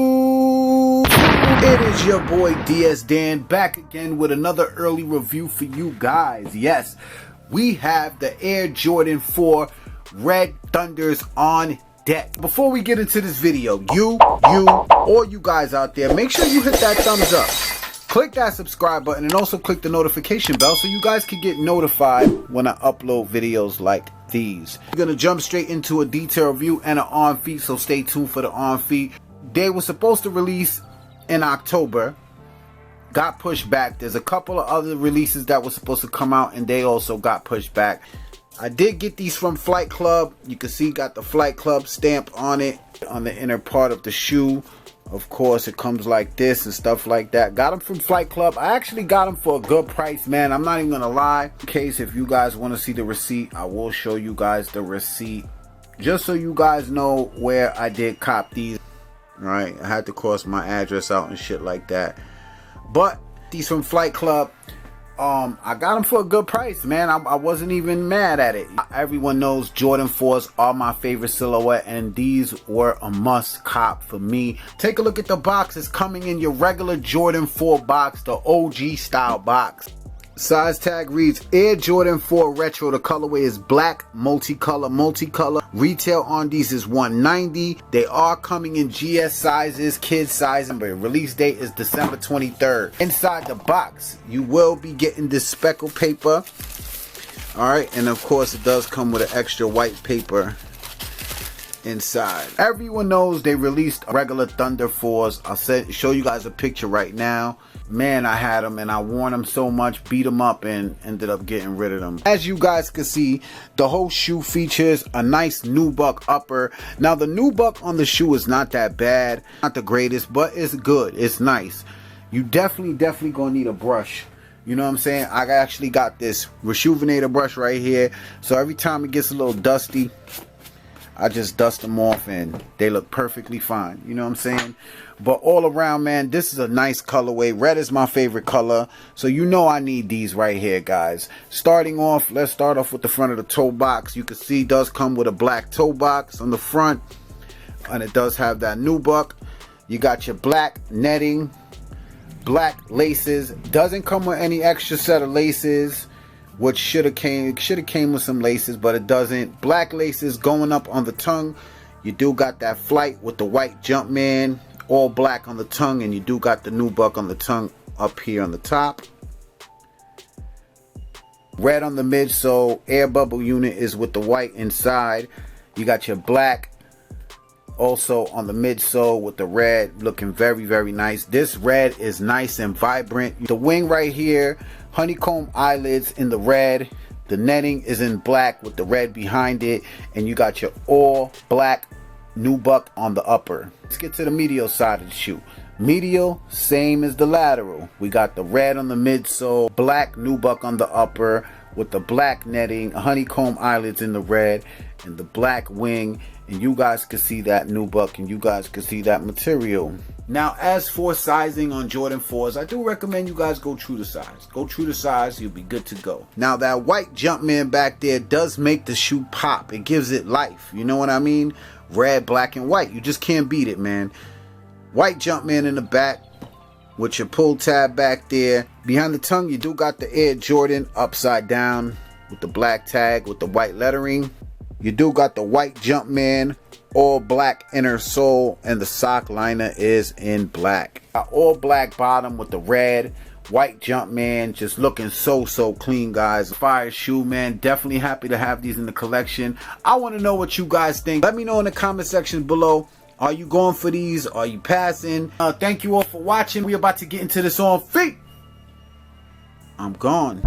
YouTube, it is your boy DS Dan back again with another early review for you guys. Yes, we have the Air Jordan 4 Red Thunders on deck. Before we get into this video, all you guys out there, make sure you hit that thumbs up. Click that subscribe button and also click the notification bell so you guys can get notified when I upload videos like these. We're gonna jump straight into a detail review and an on feet, so stay tuned for the on feet. They were supposed to release in October, got pushed back. There's a couple of other releases that were supposed to come out and they also got pushed back. I did get these from Flight Club. You can see got the Flight Club stamp on it on the inner part of the shoe. Of course, it comes like this and stuff like that. Got them from Flight Club. I actually got them for a good price, man. I'm not even gonna lie. In case if you guys want to see the receipt, I will show you guys the receipt just so you guys know where I did cop these. Right, I had to cross my address out and shit like that. But these from Flight Club, I got them for a good price, man. I wasn't even mad at it. Everyone knows Jordan 4s are my favorite silhouette, and these were a must cop for me. Take a look at the box. It's coming in your regular Jordan 4 box, the OG style box. Size tag reads Air Jordan 4 Retro. The colorway is black, multicolor. Retail on these is $190. They are coming in GS sizes, kids size, but release date is December 23rd. Inside the box, you will be getting this speckle paper. Alright, and of course it does come with an extra white paper inside. Everyone knows they released regular Thunder 4s. I'll show you guys a picture right now. Man, I had them and I worn them so much, beat them up and ended up getting rid of them. As you guys can see, the whole shoe features a nice nubuck upper. Now the nubuck on the shoe is not that bad, not the greatest, but it's good, it's nice. You definitely gonna need a brush. You know what I'm saying? I actually got this Rejuvenator brush right here, so every time it gets a little dusty, I just dust them off and they look perfectly fine. You know what I'm saying? But all around, man, this is a nice colorway. Red is my favorite color, so you know I need these right here, guys. Starting off, let's start off with the front of the toe box. You can see it does come with a black toe box on the front, and it does have that nubuck. You got your black netting, black laces. Doesn't come with any extra set of laces, which should have came with some laces, but it doesn't. Black laces going up on the tongue. You do got that flight with the white Jumpman, all black on the tongue, and you do got the nubuck on the tongue up here on the top. Red on the midsole. Air bubble unit is with the white inside. You got your black also on the midsole with the red, looking very nice. This red is nice and vibrant. The wing right here, honeycomb eyelids in the red. The netting is in black with the red behind it, and you got your all black nubuck on the upper. Let's get to the medial side of the shoe. Medial, same as the lateral. We got the red on the midsole, black nubuck on the upper with the black netting, honeycomb eyelids in the red, and the black wing. And you guys can see that nubuck, and you guys can see that material. Now, as for sizing on Jordan 4s, I do recommend you guys go true to size. Go true to size, you'll be good to go. Now, that white Jumpman back there does make the shoe pop. It gives it life. You know what I mean? Red, black, and white. You just can't beat it, man. White Jumpman in the back with your pull tab back there. Behind the tongue, you do got the Air Jordan upside down with the black tag with the white lettering. You do got the white Jumpman, all black inner sole, and the sock liner is in black. All black bottom with the red, white Jumpman, just looking so clean, guys. Fire shoe, man. Definitely happy to have these in the collection. I want to know what you guys think. Let me know in the comment section below. Are you going for these? Are you passing? Thank you all for watching. We're about to get into this on feet. I'm gone.